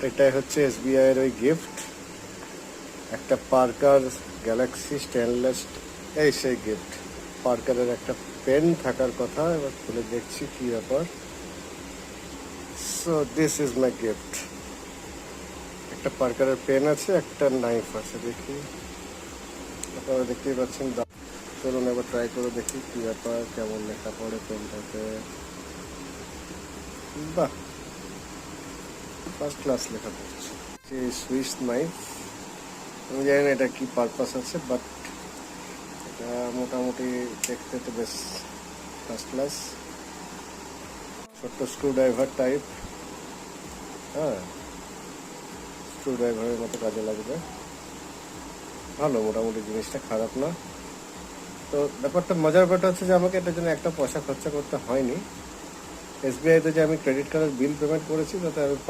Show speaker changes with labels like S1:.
S1: এটাই হচ্ছে এসবিআই এর ওই গিফট, একটা পার্কার গ্যালাক্সি স্টেনলেস, এই সেই গিফট। পার্কারের একটা পেন থাকার কথা, এবার খুলে দেখছি কি ব্যাপার। So this is my gift. একটা পার্কারের পেন আছে, একটা নাইফ আছে, দেখি আপনারা দেখতেই পাচ্ছেন। চলুন এবার ট্রাই করে দেখি কি ব্যাপার, কেমন লেখা পড়ে পেনটাতে। বাহ, ফার্স্ট ক্লাস লেখা পড়ছে। সুইস নাইফ, আমি জানি না এটা কি পারপাস আছে, বাট এটা মোটামুটি দেখতে তো বেশ ফার্স্ট ক্লাস। ছোট্ট স্ক্রু ড্রাইভার টাইপ, হ্যাঁ, স্ক্রু ড্রাইভারের মতো কাজে লাগবে। ভালো, মোটামুটি জিনিসটা খারাপ না। তো ব্যাপারটা, মজার ব্যাপারটা হচ্ছে যে আমাকে এটার জন্য একটা পয়সা খরচা করতে হয়নি। এসবিআইতে যে আমি ক্রেডিট কার্ডের বিল পেমেন্ট করেছি তাতে আমি